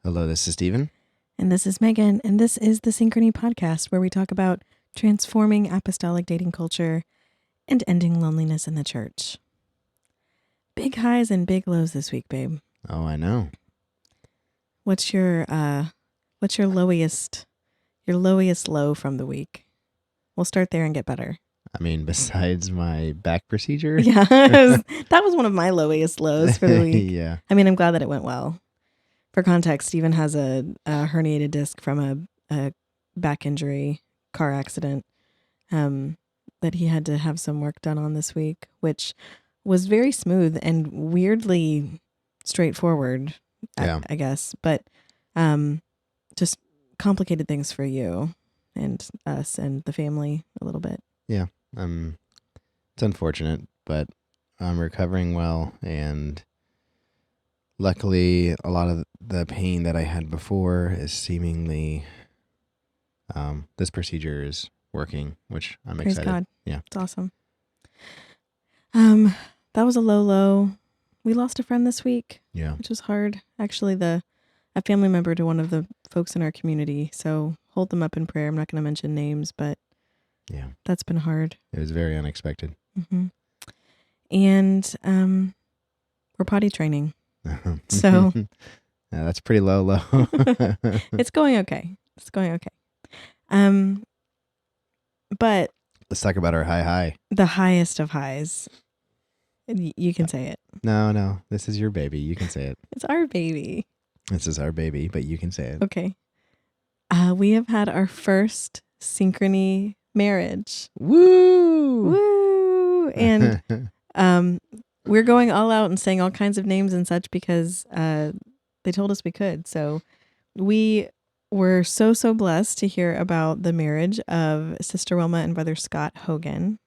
Hello, this is Stephen. And this is Megan, and this is the Synchrony Podcast, where we talk about transforming apostolic dating culture and ending loneliness in the church. Big highs and big lows this week, babe. Oh, I know. What's your lowest low from the week? We'll start there and get better. I mean, besides my back procedure. Yeah, that was one of my lowest lows for the week. Yeah. I mean, I'm glad that it went well. For context, Stephen has a herniated disc from a back injury car accident that he had to have some work done on this week, which was very smooth and weirdly straightforward, I guess. But just complicated things for you and us and the family a little bit. Yeah. It's unfortunate, but I'm recovering well, and luckily a lot of the pain that I had before is seemingly this procedure is working, which I'm Praise excited. God. Yeah. It's awesome. That was a low. We lost a friend this week. Yeah. Which was hard. Actually, a family member to one of the folks in our community. So hold them up in prayer. I'm not going to mention names, but Yeah. that's been hard. It was very unexpected. Mm-hmm. And we're potty training. So yeah, that's pretty low. It's going okay. But Let's talk about our high. the highest of highs. You can say it. No. This is your baby. You can say it. It's our baby. This is our baby, but you can say it. Okay. We have had our first Synchrony marriage. Woo! And we're going all out and saying all kinds of names and such because they told us we could. So we were so blessed to hear about the marriage of Sister Wilma and Brother Scott Hogan.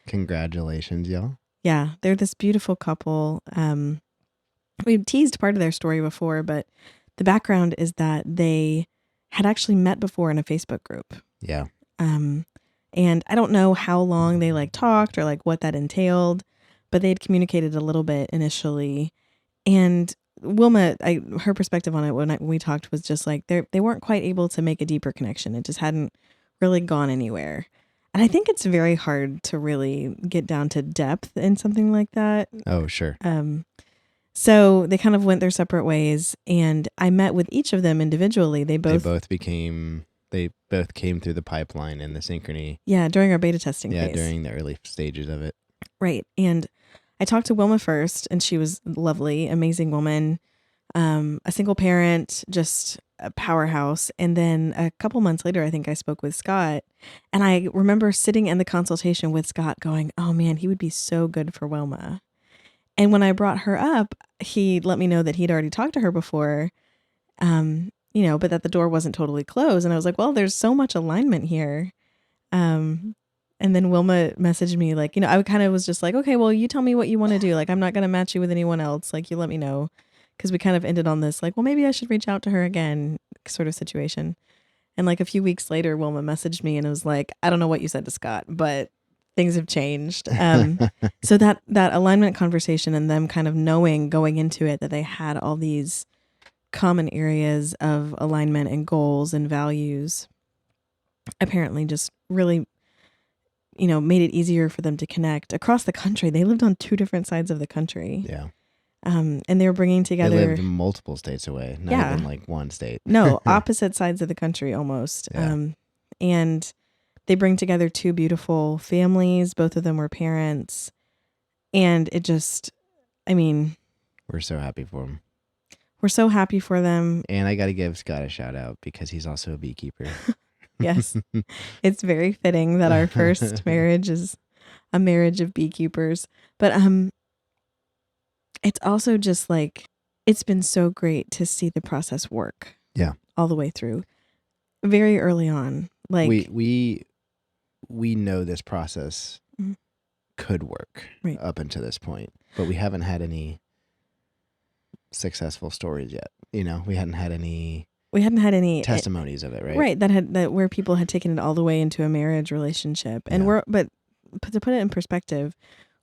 Congratulations, y'all. Yeah, they're this beautiful couple. We've teased part of their story before, but the background is that they had actually met before in a Facebook group. Yeah. And I don't know how long they talked or what that entailed, but they had communicated a little bit initially. And Wilma, her perspective on it when we talked was just they weren't quite able to make a deeper connection. It just hadn't really gone anywhere. And I think it's very hard to really get down to depth in something like that. Oh, sure. So they kind of went their separate ways, and I met with each of them individually. They both came through the pipeline in the Synchrony. Yeah, during our beta testing phase. Yeah, during the early stages of it. Right. And I talked to Wilma first, and she was lovely, amazing woman, a single parent, just a powerhouse. And then a couple months later, I think I spoke with Scott, and I remember sitting in the consultation with Scott going, oh man, he would be so good for Wilma. And when I brought her up, he let me know that he'd already talked to her before, but that the door wasn't totally closed. And I was like, well, there's so much alignment here. And then Wilma messaged me I kind of was just okay, well, you tell me what you want to do. I'm not going to match you with anyone else. You let me know. Because we kind of ended on this, well, maybe I should reach out to her again sort of situation. And a few weeks later, Wilma messaged me and it was I don't know what you said to Scott, but things have changed. So that alignment conversation and them kind of knowing going into it that they had all these common areas of alignment and goals and values apparently just really, made it easier for them to connect across the country. They lived on two different sides of the country. Yeah. And they were bringing together. They lived multiple states away, not even one state. No, opposite sides of the country almost. Yeah. And they bring together two beautiful families. Both of them were parents. And it just, we're so happy for them. We're so happy for them. And I got to give Scott a shout out because he's also a beekeeper. Yes. It's very fitting that our first marriage is a marriage of beekeepers. But it's also just it's been so great to see the process work. Yeah. All the way through. Very early on. We know this process mm-hmm. could work right. up until this point, but we haven't had any successful stories yet. We hadn't had any testimonies of it, right? Right. That where people had taken it all the way into a marriage relationship. And but to put it in perspective,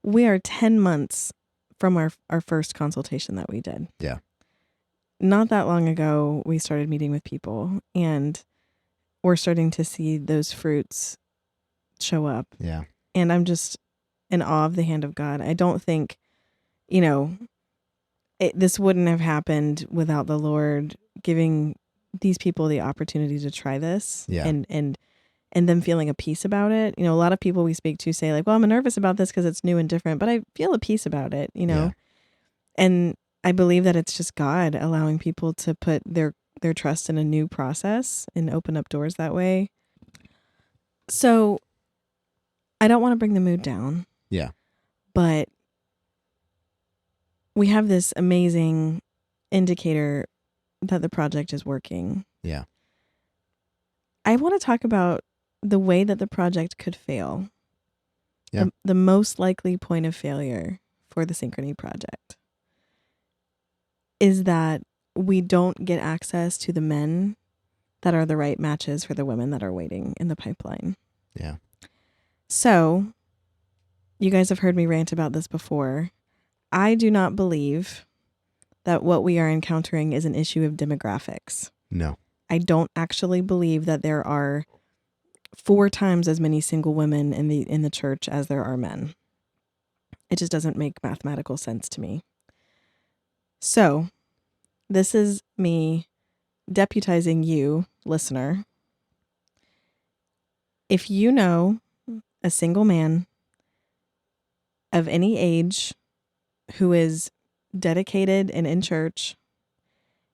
we are 10 months from our first consultation that we did. Yeah. not that long ago, we started meeting with people, and we're starting to see those fruits show up. Yeah. And I'm just in awe of the hand of God. I don't think, you know, this wouldn't have happened without the Lord giving these people the opportunity to try this, Yeah. and them feeling a peace about it. You know, a lot of people we speak to say like, well, I'm nervous about this because it's new and different, but I feel a peace about it, you know? Yeah. And I believe that it's just God allowing people to put their trust in a new process and open up doors that way. So I don't want to bring the mood down. Yeah. But we have this amazing indicator that the project is working. Yeah. I want to talk about the way that the project could fail. Yeah. The most likely point of failure for the Synchrony Project is that we don't get access to the men that are the right matches for the women that are waiting in the pipeline. Yeah. So, you guys have heard me rant about this before. I do not believe that what we are encountering is an issue of demographics. No. I don't actually believe that there are 4 times as many single women in the church as there are men. It just doesn't make mathematical sense to me. So, this is me deputizing you, listener. If you know a single man of any age who is dedicated and in church,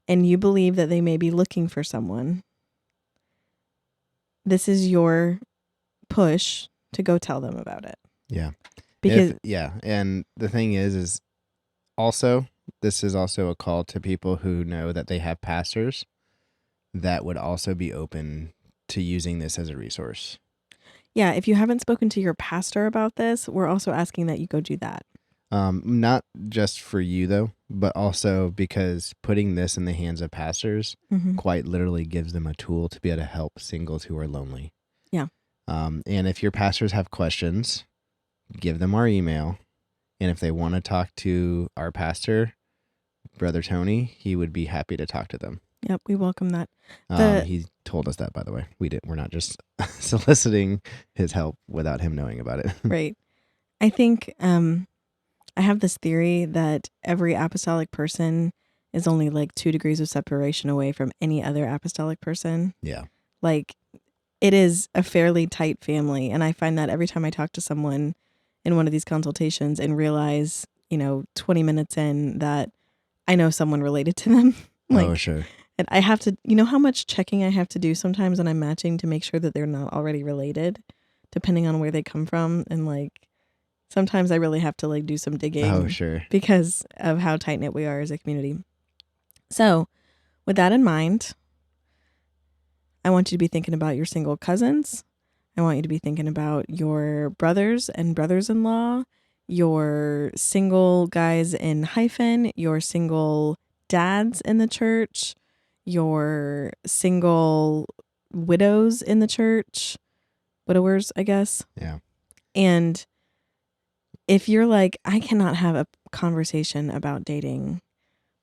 and you believe that they may be looking for someone, this is your push to go tell them about it. Yeah. Because And the thing is also, this is also a call to people who know that they have pastors that would also be open to using this as a resource. yeah, if you haven't spoken to your pastor about this, we're also asking that you go do that. Not just for you though, but also because putting this in the hands of pastors quite literally gives them a tool to be able to help singles who are lonely. Yeah. And if your pastors have questions, give them our email. And if they want to talk to our pastor, Brother Tony, he would be happy to talk to them. Yep, we welcome that. He told us that, by the way. We're not just soliciting his help without him knowing about it. Right. I think I have this theory that every apostolic person is only like 2 degrees of separation away from any other apostolic person. Yeah. Like, it is a fairly tight family. And I find that every time I talk to someone in one of these consultations and realize, 20 minutes in, that I know someone related to them. Oh, sure. And I have to, how much checking I have to do sometimes when I'm matching to make sure that they're not already related, depending on where they come from. And like, sometimes I really have to like do some digging. Oh, sure. Because of how tight knit we are as a community. So with that in mind, I want you to be thinking about your single cousins. I want you to be thinking about your brothers and brothers-in-law, your single guys in hyphen, your single dads in the church, your single widows in the church, widowers, I guess. Yeah. And if you're like, I cannot have a conversation about dating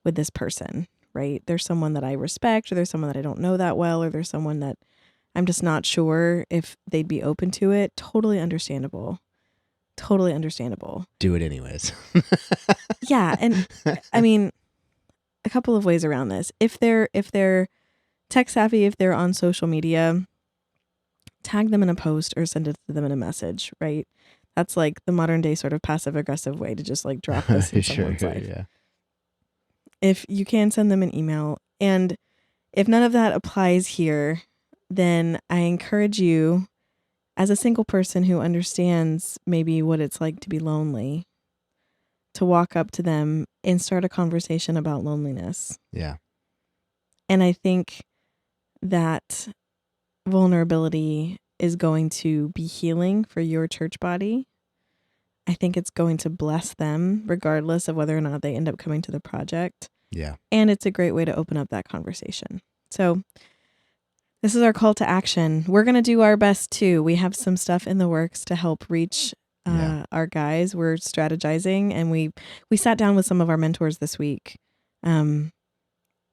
with this person, right? There's someone that I respect, or there's someone that I don't know that well, or there's someone that I'm just not sure if they'd be open to it. Totally understandable. Totally understandable. Do it anyways. Yeah. And I mean, a couple of ways around this. If they're tech savvy, if they're on social media, tag them in a post or send it to them in a message, right? That's like the modern day sort of passive aggressive way to just like drop this in someone's life. Yeah. If you can, send them an email. And if none of that applies here, then I encourage you, as a single person who understands maybe what it's like to be lonely, to walk up to them and start a conversation about loneliness. Yeah. And I think that vulnerability is going to be healing for your church body. I think it's going to bless them regardless of whether or not they end up coming to the project. Yeah. And it's a great way to open up that conversation. So this is our call to action. We're going to do our best too. We have some stuff in the works to help reach our guys. We're strategizing, and we sat down with some of our mentors this week.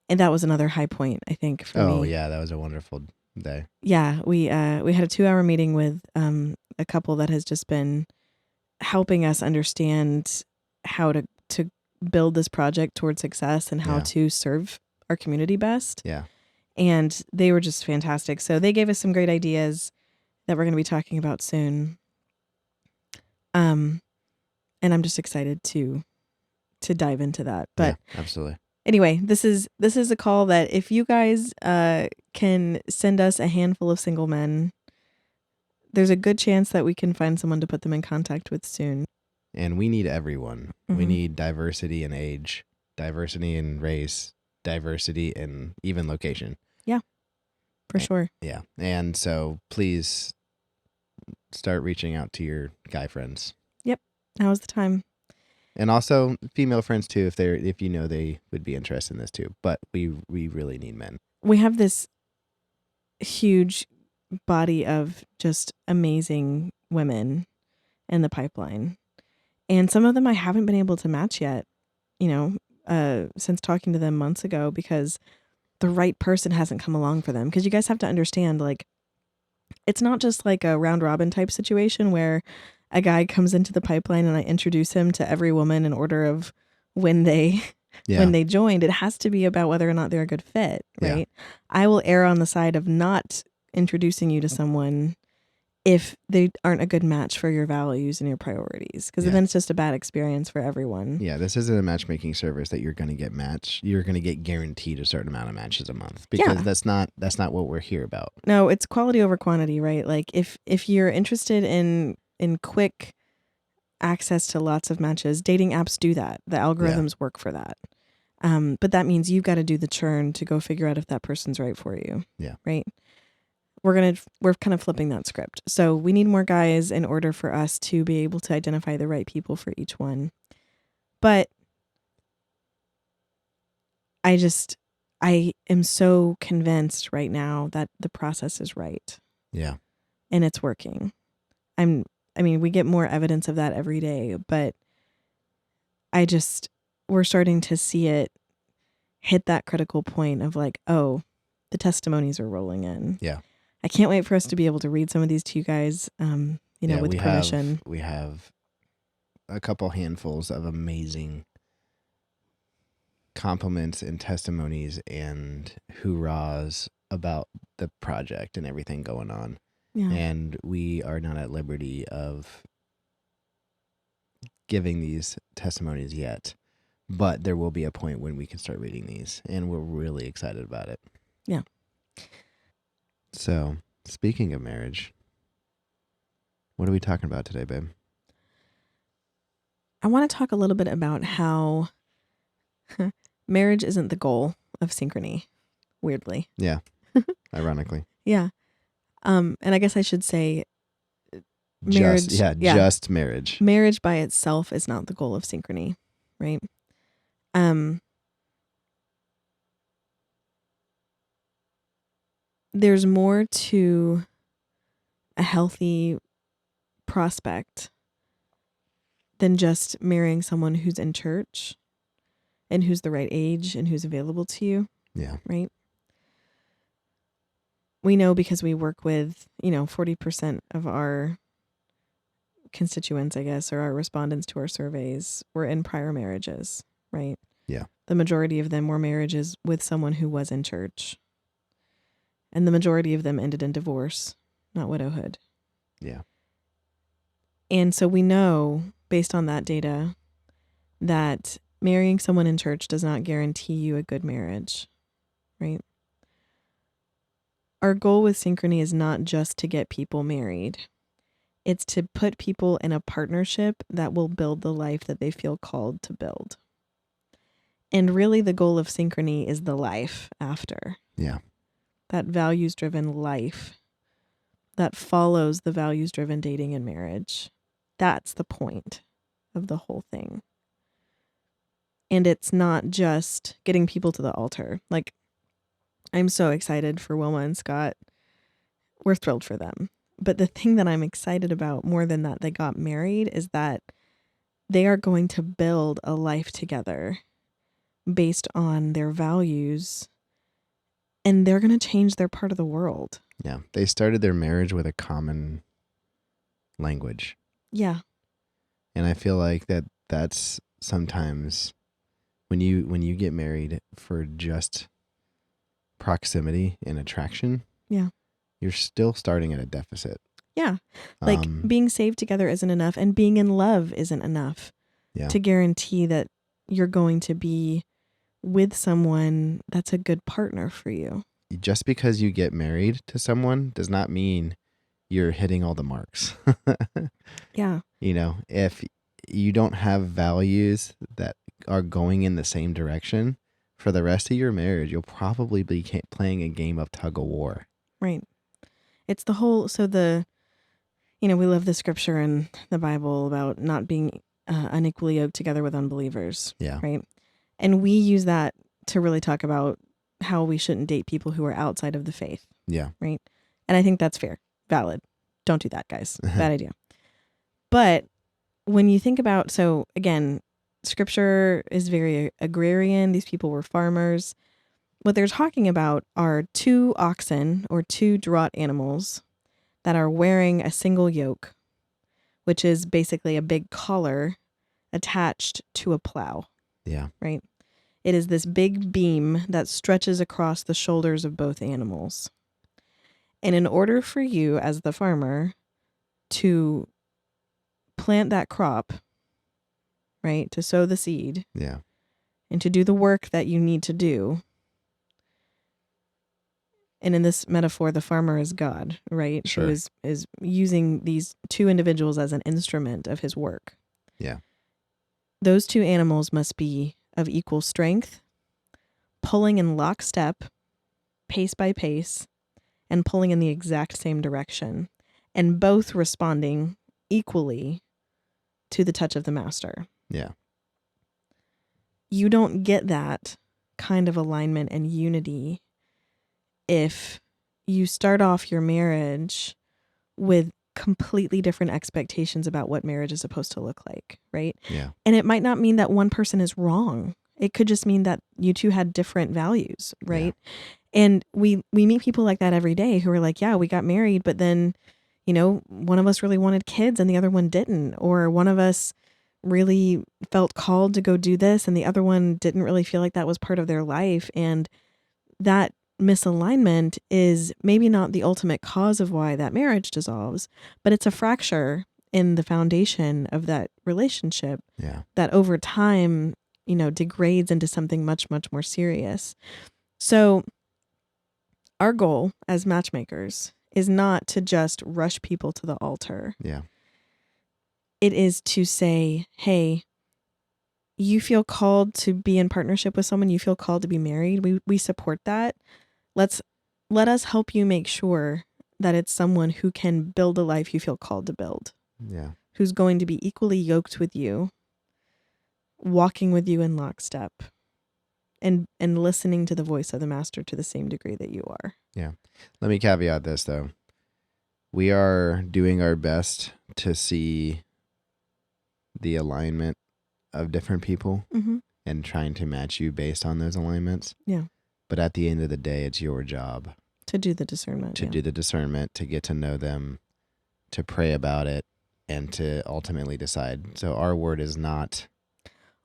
And that was another high point, I think, for me. Oh yeah, that was a wonderful day. Yeah, we had a 2-hour meeting with a couple that has just been helping us understand how to build this project towards success and how Yeah. to serve our community best. Yeah. And they were just fantastic. So they gave us some great ideas that we're going to be talking about soon. And I'm just excited to dive into that. But yeah, absolutely. anyway, this is a call that if you guys can send us a handful of single men, there's a good chance that we can find someone to put them in contact with soon. And we need everyone. Mm-hmm. We need diversity in age, diversity in race, diversity in even location. Yeah, for sure. Yeah. And so please start reaching out to your guy friends. Yep. Now's the time. And also female friends too, if you know they would be interested in this too. But we really need men. We have this huge body of just amazing women in the pipeline. And some of them I haven't been able to match yet, since talking to them months ago, because the right person hasn't come along for them. Because you guys have to understand, like, it's not just like a round robin type situation where a guy comes into the pipeline and I introduce him to every woman in order of when they joined. It has to be about whether or not they're a good fit, right? Yeah. I will err on the side of not introducing you to someone if they aren't a good match for your values and your priorities, because then it's just a bad experience for everyone. Yeah, this isn't a matchmaking service that you're going to get matched. You're going to get guaranteed a certain amount of matches a month, because that's not what we're here about. No, it's quality over quantity, right? Like if you're interested in quick access to lots of matches, dating apps do that. The algorithms work for that. But that means you've got to do the churn to go figure out if that person's right for you. Yeah. Right. We're kind of flipping that script. So we need more guys in order for us to be able to identify the right people for each one. But I am so convinced right now that the process is right. Yeah. And it's working. We get more evidence of that every day, but we're starting to see it hit that critical point of like, oh, the testimonies are rolling in. Yeah. I can't wait for us to be able to read some of these to you guys, with permission. We have a couple handfuls of amazing compliments and testimonies and hoorahs about the project and everything going on. Yeah. And we are not at liberty of giving these testimonies yet, but there will be a point when we can start reading these, and we're really excited about it. Yeah. So, speaking of marriage, what are we talking about today, babe? I want to talk a little bit about how marriage isn't the goal of Synchrony, weirdly. Yeah. Ironically. Yeah. And I guess I should say marriage. Just marriage. Marriage by itself is not the goal of Synchrony, right? There's more to a healthy prospect than just marrying someone who's in church and who's the right age and who's available to you. Yeah. Right? We know because we work with, 40% of our constituents, I guess, or our respondents to our surveys were in prior marriages, right? Yeah. The majority of them were marriages with someone who was in church. And the majority of them ended in divorce, not widowhood. Yeah. And so we know, based on that data, that marrying someone in church does not guarantee you a good marriage, right? Our goal with Synchrony is not just to get people married. It's to put people in a partnership that will build the life that they feel called to build. And really the goal of Synchrony is the life after. Yeah. That values-driven life that follows the values-driven dating and marriage. That's the point of the whole thing. And it's not just getting people to the altar. Like, I'm so excited for Wilma and Scott. We're thrilled for them. But the thing that I'm excited about more than that they got married is that they are going to build a life together based on their values, and they're going to change their part of the world. Yeah. They started their marriage with a common language. Yeah. And I feel like that's sometimes when you get married for just proximity and attraction, Yeah. you're still starting at a deficit. Yeah. Like being saved together isn't enough, and being in love isn't enough to guarantee that you're going to be with someone that's a good partner for you. Just because you get married to someone does not mean you're hitting all the marks. Yeah. If you don't have values that are going in the same direction for the rest of your marriage, you'll probably be playing a game of tug of war. Right. It's the whole, we love the scripture in the Bible about not being unequally yoked together with unbelievers. Yeah. Right. And we use that to really talk about how we shouldn't date people who are outside of the faith. Yeah. Right. And I think that's fair. Valid. Don't do that, guys. Bad idea. But when you think about, so again, scripture is very agrarian. These people were farmers. What they're talking about are 2 oxen or 2 draught animals that are wearing a single yoke, which is basically a big collar attached to a plow. Yeah. Right? It is this big beam that stretches across the shoulders of both animals. And in order for you as the farmer to plant that crop, right, to sow the seed, Yeah. and to do the work that you need to do, and in this metaphor, the farmer is God, right? Sure. Who is using these 2 individuals as an instrument of his work. Yeah. Those 2 animals must be of equal strength, pulling in lockstep, pace by pace, and pulling in the exact same direction, and both responding equally to the touch of the master. Yeah. You don't get that kind of alignment and unity if you start off your marriage with completely different expectations about what marriage is supposed to look like, right? Yeah. And it might not mean that one person is wrong. It could just mean that you two had different values, right? Yeah. And we meet people like that every day who are like, yeah, we got married, but then, one of us really wanted kids and the other one didn't. Or one of us really felt called to go do this and the other one didn't really feel like that was part of their life. And that misalignment is maybe not the ultimate cause of why that marriage dissolves, but it's a fracture in the foundation of that relationship that over time, degrades into something much, much more serious. So our goal as matchmakers is not to just rush people to the altar. Yeah. It is to say, hey, you feel called to be in partnership with someone, you feel called to be married. We support that. Let us help you make sure that it's someone who can build a life you feel called to build. Yeah. Who's going to be equally yoked with you, walking with you in lockstep, and listening to the voice of the master to the same degree that you are. Yeah. Let me caveat this though. We are doing our best to see the alignment of different people and trying to match you based on those alignments. Yeah. But at the end of the day, it's your job to do the discernment. To do the discernment, to get to know them, to pray about it, and to ultimately decide. So our word is not.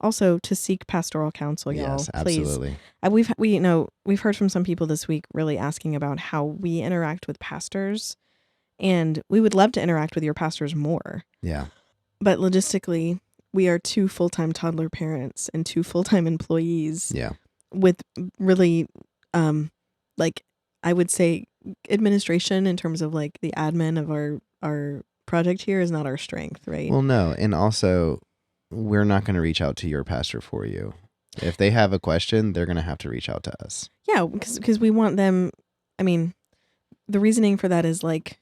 Also to seek pastoral counsel, y'all. Yes, absolutely. Please. We've heard from some people this week really asking about how we interact with pastors, and we would love to interact with your pastors more. Yeah. But logistically, we are 2 full-time toddler parents and 2 full-time employees. Yeah. With really, I would say administration in terms of like the admin of our project here is not our strength, right? Well, no. And also, we're not going to reach out to your pastor for you. If they have a question, they're going to have to reach out to us. Yeah, because we want them. I mean, the reasoning for that is like,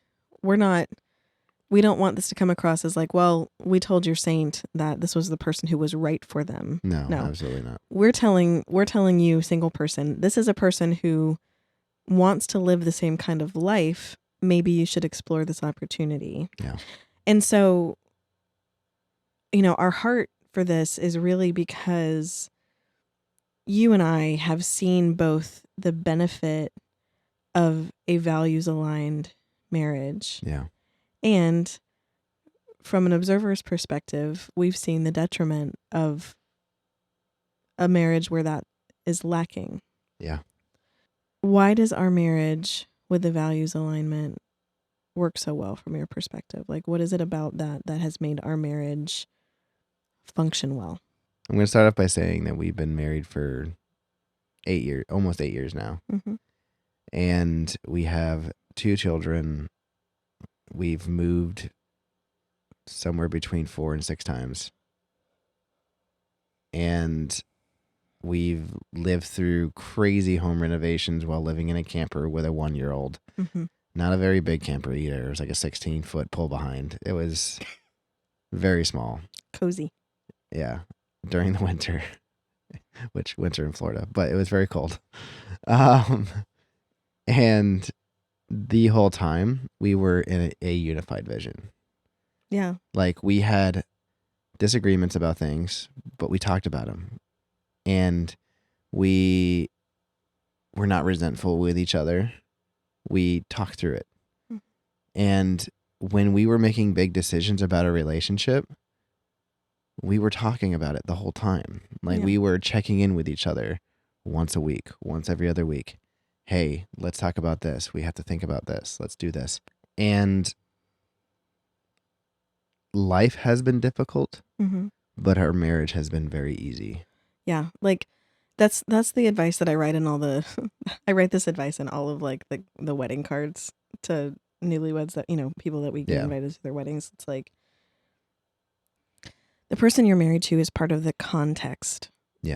we don't want this to come across as like, well, we told your saint that this was the person who was right for them. No, absolutely not. We're telling you, single person, this is a person who wants to live the same kind of life. Maybe you should explore this opportunity. Yeah. And so, our heart for this is really because, you and I have seen both the benefit of a values-aligned marriage, Yeah. and from an observer's perspective, we've seen the detriment of a marriage where that is lacking. Yeah. Why does our marriage with the values alignment work so well from your perspective? Like, what is it about that has made our marriage function well? I'm going to start off by saying that we've been married for 8 years, almost 8 years now. Mm-hmm. And we have 2 children. We've moved somewhere between 4 and 6 times. And we've lived through crazy home renovations while living in a camper with a 1-year-old. Mm-hmm. Not a very big camper either. It was like a 16-foot pull behind. It was very small. Cozy. Yeah. During the winter, which winter in Florida, but it was very cold. And the whole time we were in a unified vision. Yeah. Like, we had disagreements about things, but we talked about them. And we were not resentful with each other. We talked through it. Mm-hmm. And when we were making big decisions about a relationship, we were talking about it the whole time. Like, we were checking in with each other once a week, once every other week. Hey, let's talk about this. We have to think about this. Let's do this. And life has been difficult, but our marriage has been very easy. Yeah. Like, that's the advice that I write in all the, I write this advice in all of like the wedding cards to newlyweds that, people that we get invited to their weddings. It's like, the person you're married to is part of the context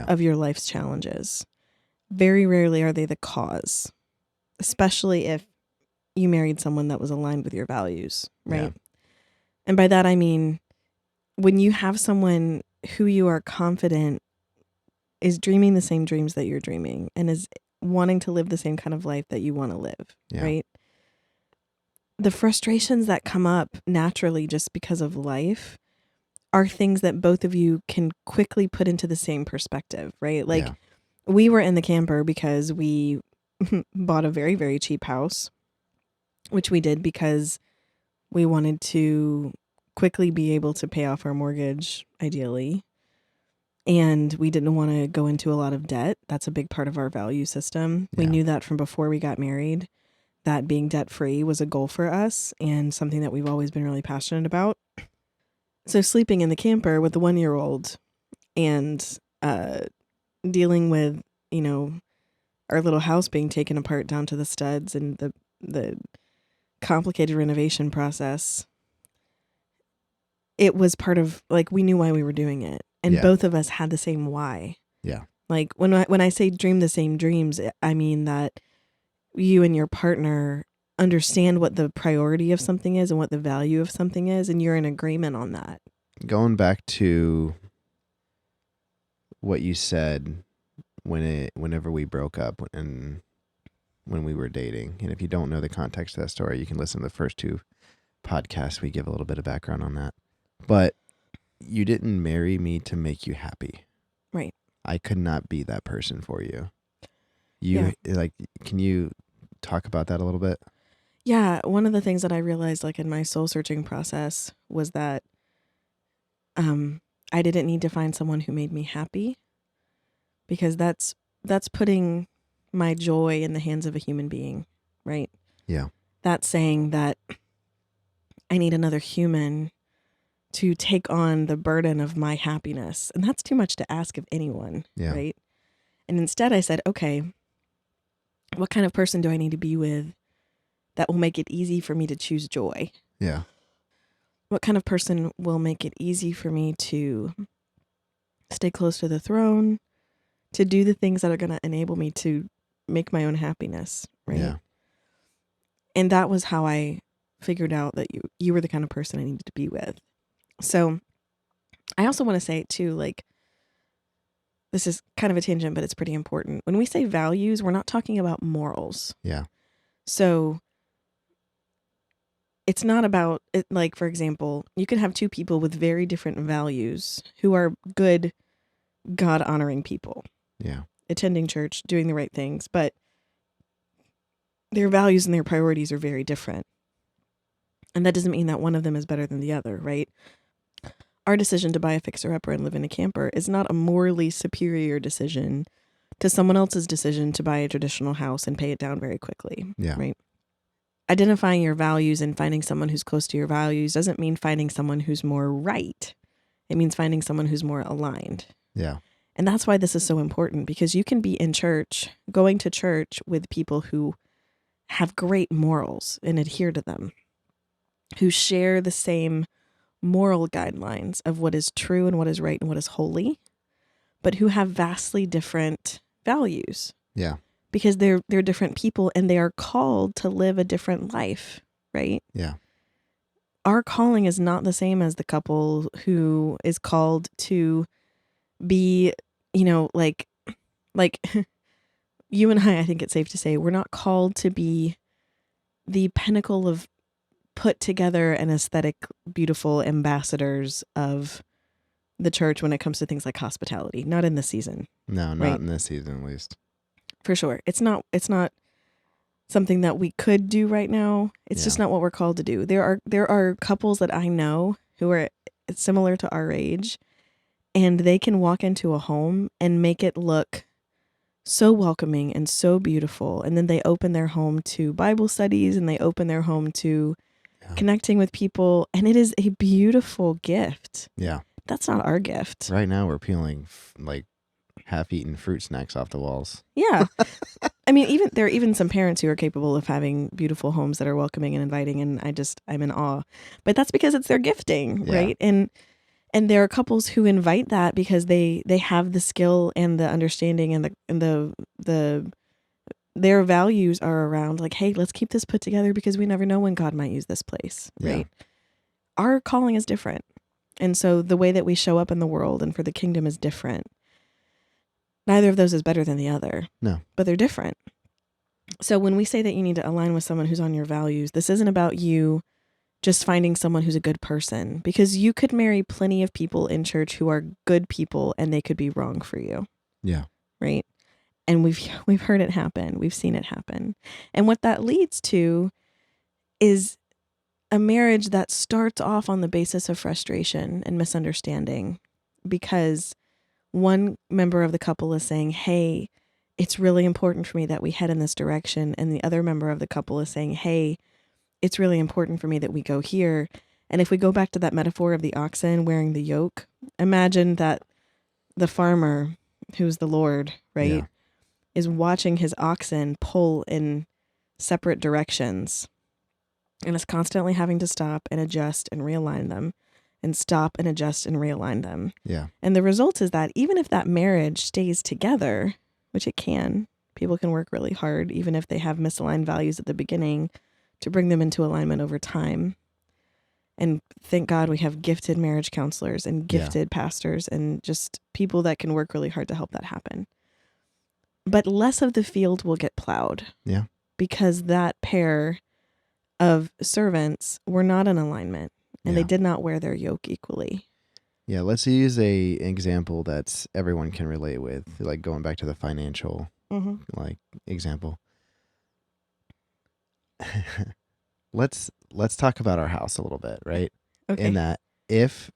of your life's challenges. Very rarely are they the cause, especially if you married someone that was aligned with your values, right? Yeah. And by that, I mean, when you have someone who you are confident is dreaming the same dreams that you're dreaming and is wanting to live the same kind of life that you want to live, right? The frustrations that come up naturally just because of life are things that both of you can quickly put into the same perspective, right? Like, we were in the camper because we bought a very, very cheap house, which we did because we wanted to quickly be able to pay off our mortgage, ideally. And we didn't want to go into a lot of debt. That's a big part of our value system. We knew that from before we got married, that being debt-free was a goal for us and something that we've always been really passionate about. So sleeping in the camper with the 1-year-old and dealing with, our little house being taken apart down to the studs and the complicated renovation process, it was part of, like, we knew why we were doing it. And both of us had the same why. Yeah. Like, when I say dream the same dreams, I mean that you and your partner understand what the priority of something is and what the value of something is, and you're in agreement on that. Going back to what you said whenever we broke up and when we were dating, and if you don't know the context of that story, you can listen to the first 2 podcasts. We give a little bit of background on that. But you didn't marry me to make you happy. Right. I could not be that person for you. Can you talk about that a little bit? Yeah. One of the things that I realized, like, in my soul searching process was that I didn't need to find someone who made me happy, because that's putting my joy in the hands of a human being, right? Yeah. That's saying that I need another human to take on the burden of my happiness. And that's too much to ask of anyone, right? And instead I said, okay, what kind of person do I need to be with that will make it easy for me to choose joy? Yeah. What kind of person will make it easy for me to stay close to the throne, to do the things that are going to enable me to make my own happiness, right? Yeah. And that was how I figured out that you were the kind of person I needed to be with. So I also want to say too, like, this is kind of a tangent, but it's pretty important. When we say values, we're not talking about morals. Yeah. So it's not about it. Like, for example, you can have 2 people with very different values who are good, God honoring people. Yeah. attending church, doing the right things, but their values and their priorities are very different. And that doesn't mean that one of them is better than the other, right? Our decision to buy a fixer-upper and live in a camper is not a morally superior decision to someone else's decision to buy a traditional house and pay it down very quickly, Yeah. right? Identifying your values and finding someone who's close to your values doesn't mean finding someone who's more right. It means finding someone who's more aligned. Yeah. And that's why this is so important, because you can be in church, going to church with people who have great morals and adhere to them, who share the same moral guidelines of what is true and what is right and what is holy, but who have vastly different values. Yeah. Because they're different people and they are called to live a different life, right? Yeah. Our calling is not the same as the couple who is called to be, like you and I think it's safe to say, we're not called to be the pinnacle of put together and aesthetic, beautiful ambassadors of the church when it comes to things like hospitality. Not in this season. No, not right? in this season, at least. For sure. It's not something that we could do right now. It's just not what we're called to do. There are couples that I know who are similar to our age, and they can walk into a home and make it look so welcoming and so beautiful. And then they open their home to Bible studies and they open their home to connecting with people. And it is a beautiful gift. Yeah. That's not our gift. Right now we're peeling like half-eaten fruit snacks off the walls. Yeah. I mean, there are even some parents who are capable of having beautiful homes that are welcoming and inviting. And I'm in awe. But that's because it's their gifting, right? And there are couples who invite that because they have the skill and the understanding and their values are around like, hey, let's keep this put together because we never know when God might use this place, right? Yeah. Our calling is different. And so the way that we show up in the world and for the kingdom is different. Neither of those is better than the other. No. But they're different. So when we say that you need to align with someone who's on your values, this isn't about you just finding someone who's a good person, because you could marry plenty of people in church who are good people and they could be wrong for you. Yeah. Right. And we've heard it happen. We've seen it happen. And what that leads to is a marriage that starts off on the basis of frustration and misunderstanding, because one member of the couple is saying, hey, it's really important for me that we head in this direction. And the other member of the couple is saying, hey, it's really important for me that we go here. And if we go back to that metaphor of the oxen wearing the yoke, imagine that the farmer, who's the Lord, right, is watching his oxen pull in separate directions and is constantly having to stop and adjust and realign them and stop and adjust and realign them. Yeah. And the result is that even if that marriage stays together, which it can, people can work really hard, even if they have misaligned values at the beginning, to bring them into alignment over time. And thank God we have gifted marriage counselors and gifted pastors and just people that can work really hard to help that happen. But less of the field will get plowed. Yeah. Because that pair of servants were not in alignment and they did not wear their yoke equally. Yeah, let's use an example that's everyone can relate with, like going back to the financial like example. Let's talk about our house a little bit, right? Okay. In that, if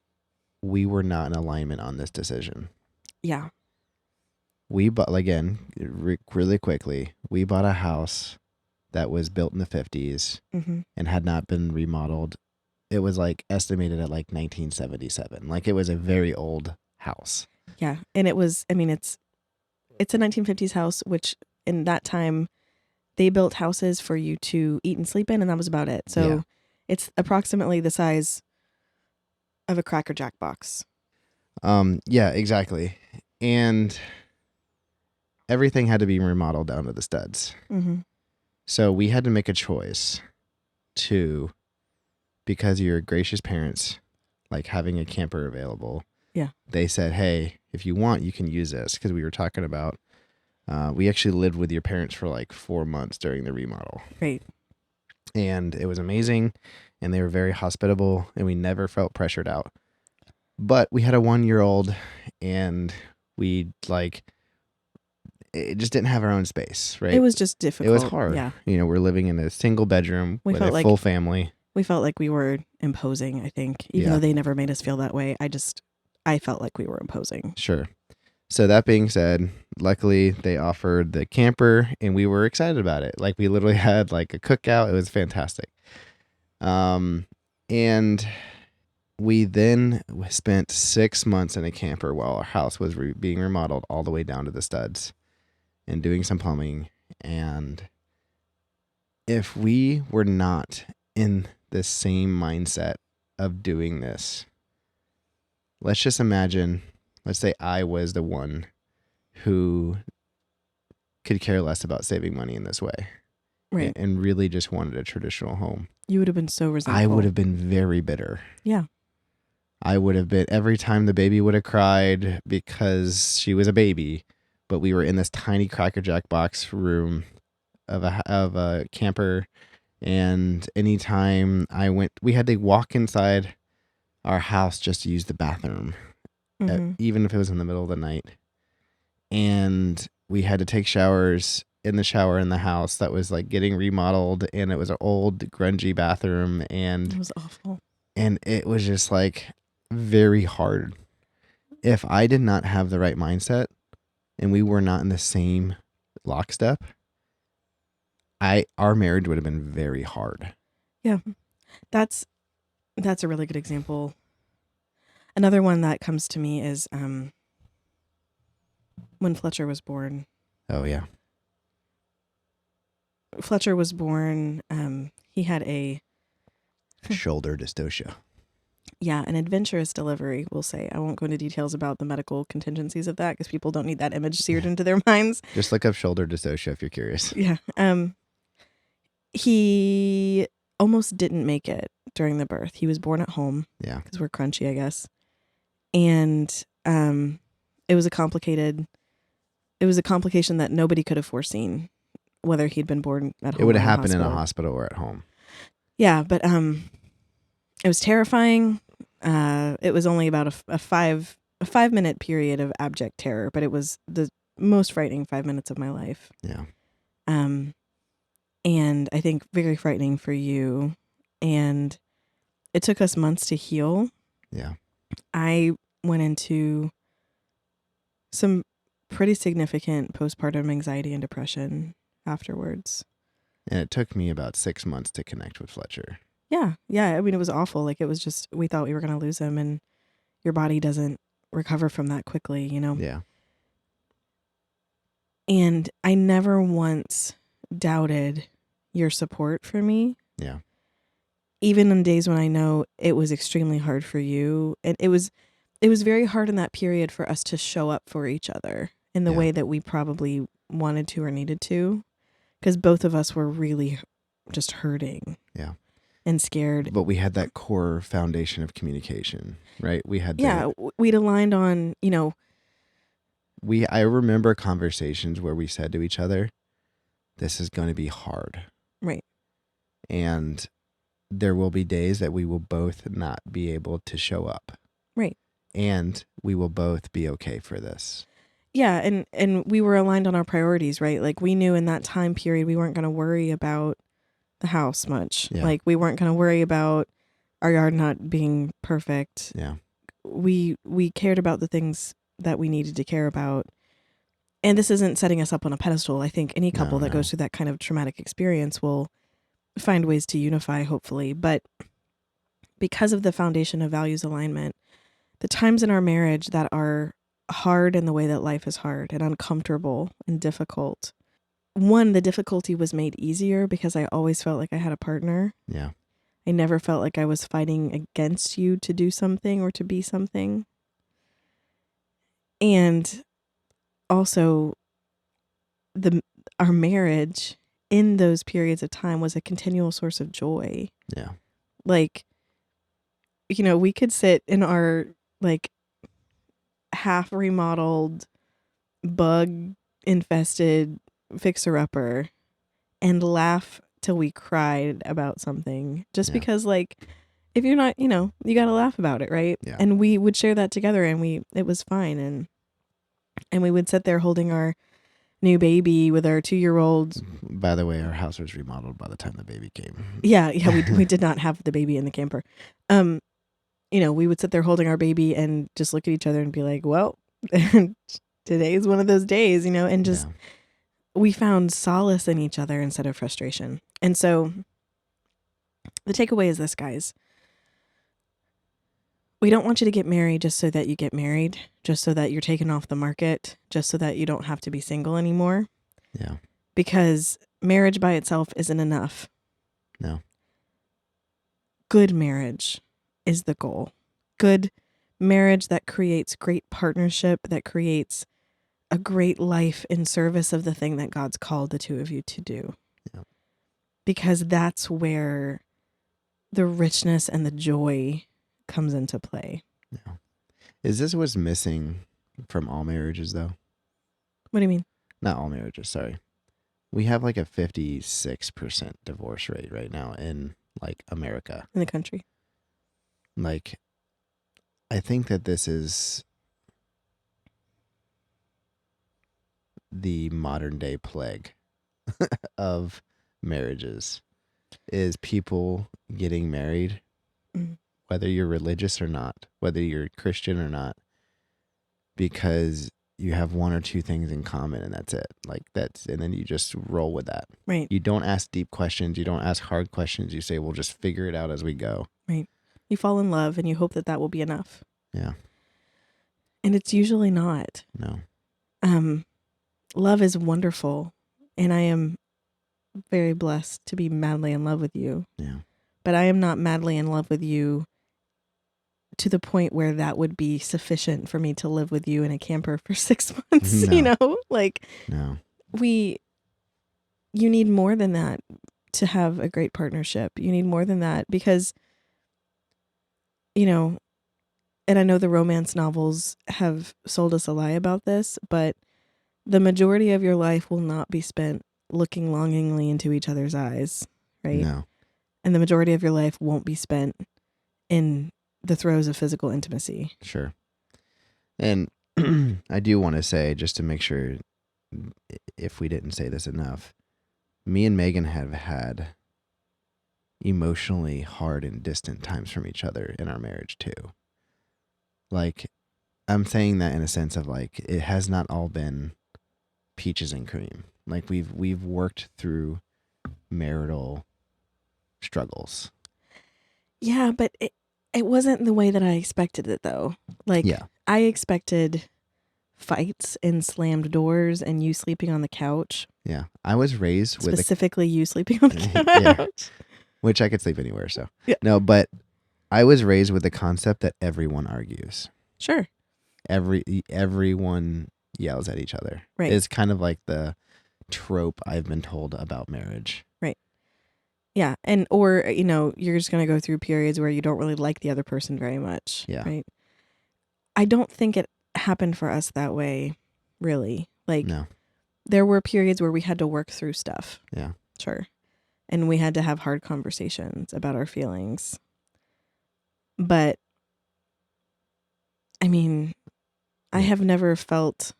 we were not in alignment on this decision, we bought, again, really quickly, we bought a house that was built in the 50s and had not been remodeled. It was like estimated at like 1977. Like it was a very old house. Yeah, and it was, I mean, it's a 1950s house, which in that time, they built houses for you to eat and sleep in, and that was about it. So it's approximately the size of a Cracker Jack box. Yeah, exactly. And everything had to be remodeled down to the studs. So we had to make a choice because your gracious parents, like having a camper available. Yeah. They said, hey, if you want, you can use this. Because we were talking about, we actually lived with your parents for like 4 months during the remodel. Right. And it was amazing. And they were very hospitable. And we never felt pressured out. But we had a 1-year-old. And we it just didn't have our own space, right? It was just It was difficult. hard. Yeah. We're living in a single bedroom We with felt a like full family. we felt like we were imposing, I think, even though they never made us feel that way. I felt like we were imposing. Sure. So that being said, luckily they offered the camper and we were excited about it. Like we literally had like a cookout. It was fantastic. And we then spent 6 months in a camper while our house was being remodeled all the way down to the studs and doing some plumbing. And if we were not in the same mindset of doing this, let's just imagine, let's say I was the one who could care less about saving money in this way. Right. And really just wanted a traditional home. You would have been so resentful. I would have been very bitter. Yeah. I would have been, every time the baby would have cried because she was a baby, but we were in this tiny Cracker Jack box room of a camper. And anytime we had to walk inside our house just to use the bathroom, even if it was in the middle of the night. And we had to take showers in the shower in the house that was like getting remodeled, and it was an old grungy bathroom, and it was awful. And it was just like very hard. If I did not have the right mindset and we were not in the same lockstep, our marriage would have been very hard. Yeah. That's a really good example. Another one that comes to me is when Fletcher was born. Oh yeah. Fletcher was born, he had a shoulder dystocia. Yeah, an adventurous delivery, we'll say. I won't go into details about the medical contingencies of that because people don't need that image seared into their minds. Just look up shoulder dystocia if you're curious. Yeah. He almost didn't make it during the birth. He was born at home. Yeah. Because we're crunchy, I guess. And it was a complication that nobody could have foreseen, whether he'd been born at home. It would have happened in a hospital or at home. Yeah, but it was terrifying. It was only about a 5-minute period of abject terror, but it was the most frightening 5 minutes of my life. Yeah. And I think very frightening for you. And it took us months to heal. Yeah. I went into some pretty significant postpartum anxiety and depression afterwards. And it took me about 6 months to connect with Fletcher. Yeah. I mean, it was awful. Like, it was just, we thought we were going to lose him, and your body doesn't recover from that quickly, you know? Yeah. And I never once doubted your support for me. Yeah. Even on days when I know it was extremely hard for you. And it was very hard in that period for us to show up for each other in the way that we probably wanted to or needed to. Because both of us were really just hurting. Yeah. And scared. But we had that core foundation of communication, right? We had we'd aligned on, you know. I remember conversations where we said to each other, this is going to be hard. Right. And there will be days that we will both not be able to show up. Right. And we will both be okay for this. Yeah, and we were aligned on our priorities, right? Like, we knew in that time period we weren't going to worry about the house much. Yeah. Like, we weren't going to worry about our yard not being perfect. Yeah. We cared about the things that we needed to care about. And this isn't setting us up on a pedestal. I think any couple that goes through that kind of traumatic experience will find ways to unify, hopefully. But because of the foundation of values alignment, the times in our marriage that are hard in the way that life is hard and uncomfortable and difficult, one, the difficulty was made easier because I always felt like I had a partner. Yeah. I never felt like I was fighting against you to do something or to be something. And also, our marriage in those periods of time was a continual source of joy. Yeah. Like, you know, we could sit in our like half remodeled, bug infested fixer-upper and laugh till we cried about something just because, like, if you're not, you know, you got to laugh about it, right? Yeah. And we would share that together, and it was fine. And we would sit there holding our new baby with our 2-year-old. By the way, our house was remodeled by the time the baby came. Yeah, we did not have the baby in the camper. We would sit there holding our baby and just look at each other and be like, well, today's one of those days, and just we found solace in each other instead of frustration. And so the takeaway is this, guys. We don't want you to get married just so that you get married, just so that you're taken off the market, just so that you don't have to be single anymore. Yeah. Because marriage by itself isn't enough. No. Good marriage is the goal. Good marriage that creates great partnership, that creates a great life in service of the thing that God's called the two of you to do. Yeah. Because that's where the richness and the joy comes into play. Yeah. Is this what's missing from all marriages, though? What do you mean? Not all marriages, sorry. We have like a 56% divorce rate right now in like America. In the country. Like, I think that this is the modern day plague of marriages, is people getting married, whether you're religious or not, whether you're Christian or not, because you have one or two things in common and that's it. And then you just roll with that. Right. You don't ask deep questions. You don't ask hard questions. You say, we'll just figure it out as we go. Right. You fall in love and you hope that will be enough. Yeah. And it's usually not. No. Love is wonderful. And I am very blessed to be madly in love with you. Yeah. But I am not madly in love with you to the point where that would be sufficient for me to live with you in a camper for 6 months, No. No. You need more than that to have a great partnership. You need more than that because, and I know the romance novels have sold us a lie about this, but the majority of your life will not be spent looking longingly into each other's eyes, right? No. And the majority of your life won't be spent in the throes of physical intimacy. Sure. And I do want to say, just to make sure, if we didn't say this enough, me and Megan have had emotionally hard and distant times from each other in our marriage too. Like, I'm saying that in a sense of like, it has not all been peaches and cream. Like we've worked through marital struggles. Yeah, but it wasn't the way that I expected it though. I expected fights and slammed doors and you sleeping on the couch. Yeah. I was raised with specifically you sleeping on the couch. Yeah. Which I could sleep anywhere, so. Yeah. No, but I was raised with the concept that everyone argues. Sure. Everyone yells at each other. Right. It's kind of like the trope I've been told about marriage. Right. Yeah. Or you're just going to go through periods where you don't really like the other person very much. Yeah. Right. I don't think it happened for us that way, really. No. There were periods where we had to work through stuff. Yeah. Sure. And we had to have hard conversations about our feelings. But, I mean, I have never felt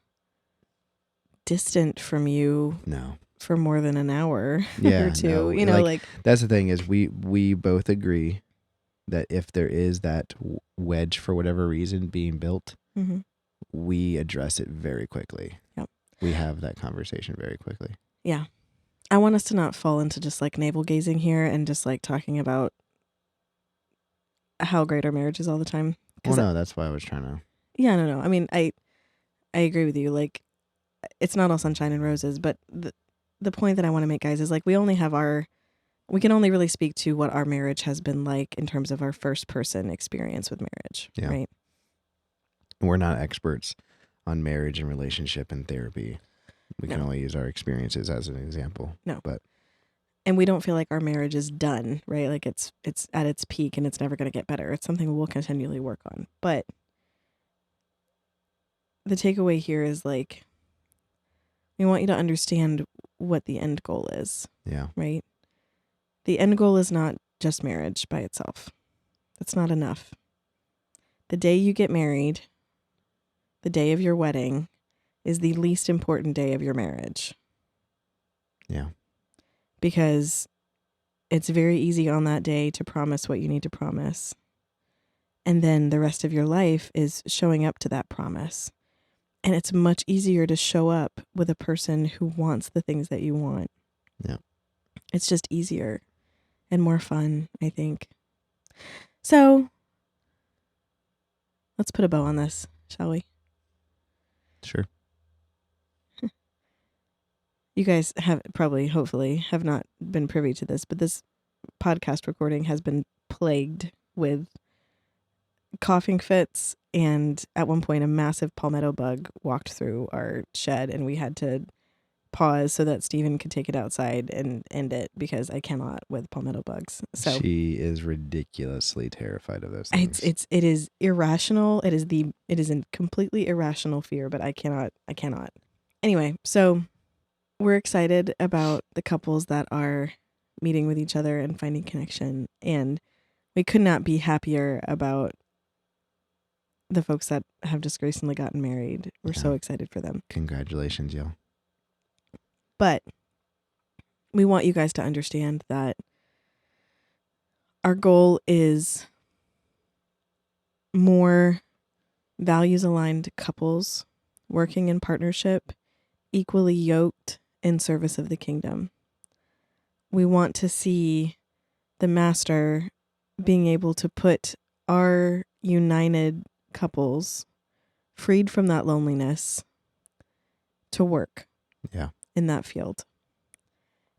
distant from you. No. For more than an hour or two. No. That's the thing is we both agree that if there is that wedge for whatever reason being built, mm-hmm. we address it very quickly. Yep. We have that conversation very quickly. Yeah. I want us to not fall into just like navel gazing here and just like talking about how great our marriage is all the time. Well, no, that's why I was trying to. Yeah, no. I mean, I agree with you. Like, it's not all sunshine and roses, but the point that I want to make, guys, is like we can only really speak to what our marriage has been like in terms of our first person experience with marriage. Yeah. Right. We're not experts on marriage and relationship and therapy. We can only use our experiences as an example. No. And we don't feel like our marriage is done, right? Like it's at its peak and it's never going to get better. It's something we'll continually work on. But the takeaway here is like, we want you to understand what the end goal is. Yeah. Right? The end goal is not just marriage by itself. That's not enough. The day you get married, the day of your wedding, is the least important day of your marriage. Yeah. Because it's very easy on that day to promise what you need to promise. And then the rest of your life is showing up to that promise. And it's much easier to show up with a person who wants the things that you want. Yeah. It's just easier and more fun, I think. So let's put a bow on this, shall we? Sure. You guys have probably, hopefully, have not been privy to this, but this podcast recording has been plagued with coughing fits, and at one point a massive palmetto bug walked through our shed, and we had to pause so that Stephen could take it outside and end it, because I cannot with palmetto bugs. So she is ridiculously terrified of those things. It is irrational. It is a completely irrational fear, but I cannot. Anyway, so we're excited about the couples that are meeting with each other and finding connection, and we could not be happier about the folks that have just recently gotten married. We're so excited for them. Congratulations, y'all. But we want you guys to understand that our goal is more values-aligned couples working in partnership, equally yoked in service of the kingdom. We want to see the Master being able to put our united couples, freed from that loneliness, to work in that field,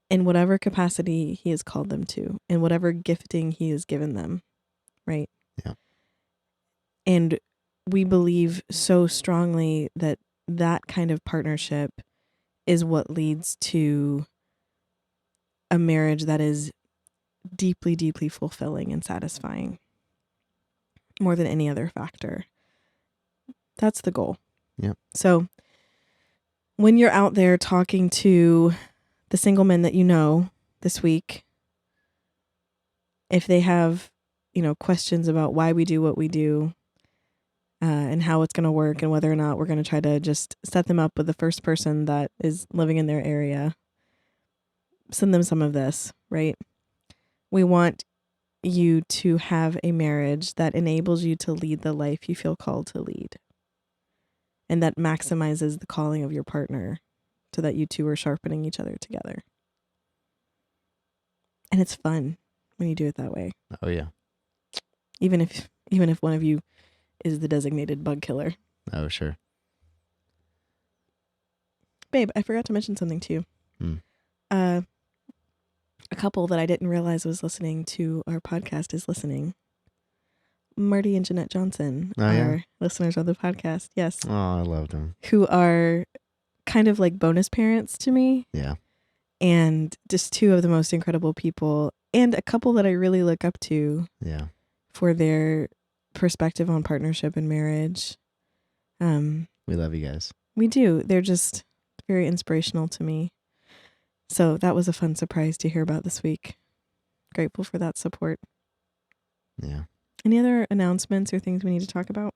in whatever capacity he has called them to, in whatever gifting he has given them, right? Yeah. And we believe so strongly that that kind of partnership is what leads to a marriage that is deeply, deeply fulfilling and satisfying, more than any other factor. That's the goal. Yeah. So when you're out there talking to the single men that you know this week, if they have, questions about why we do what we do, and how it's going to work, and whether or not we're going to try to just set them up with the first person that is living in their area, send them some of this, right? We want you to have a marriage that enables you to lead the life you feel called to lead, and that maximizes the calling of your partner, so that you two are sharpening each other together. And it's fun when you do it that way. Oh yeah. Even if one of you is the designated bug killer. Oh sure. Babe, I forgot to mention something to you. A couple that I didn't realize was listening to our podcast is listening. Marty and Jeanette Johnson are listeners of the podcast. Yes. Oh, I love them. Who are kind of like bonus parents to me. Yeah. And just two of the most incredible people, and a couple that I really look up to. Yeah. For their perspective on partnership and marriage. We love you guys. We do. They're just very inspirational to me. So that was a fun surprise to hear about this week. Grateful for that support. Yeah. Any other announcements or things we need to talk about?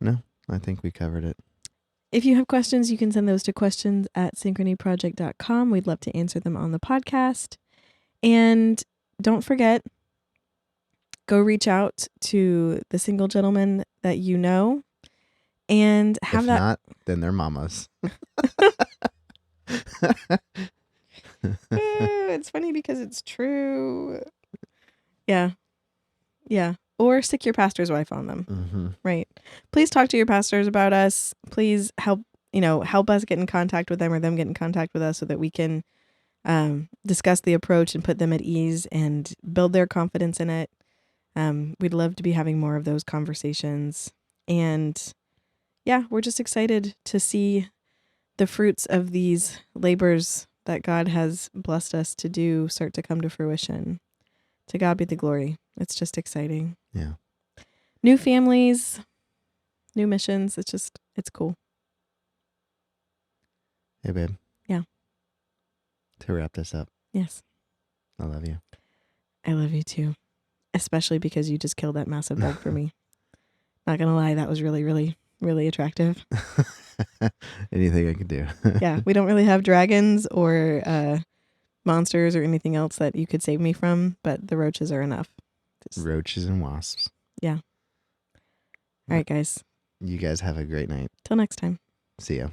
No, I think we covered it. If you have questions, you can send those to questions@synchronyproject.com. We'd love to answer them on the podcast. And don't forget, go reach out to the single gentleman that you know and have if that. If not, then they're mamas. It's funny because it's true. Yeah. Yeah. Or stick your pastor's wife on them. Mm-hmm. Right. Please talk to your pastors about us. Please help us get in contact with them, or them get in contact with us, so that we can discuss the approach and put them at ease and build their confidence in it. We'd love to be having more of those conversations. And yeah, we're just excited to see the fruits of these labors that God has blessed us to do start to come to fruition. To God be the glory. It's just exciting. Yeah. New families, new missions. It's cool. Hey, babe. Yeah. To wrap this up. Yes. I love you. I love you too. Especially because you just killed that massive bug for me. Not gonna lie, that was really, really really attractive. Anything I can do. Yeah, we don't really have dragons or monsters or anything else that you could save me from, but the roaches are enough. Roaches and wasps. Yeah. All right, guys. You guys have a great night. Till next time. See ya.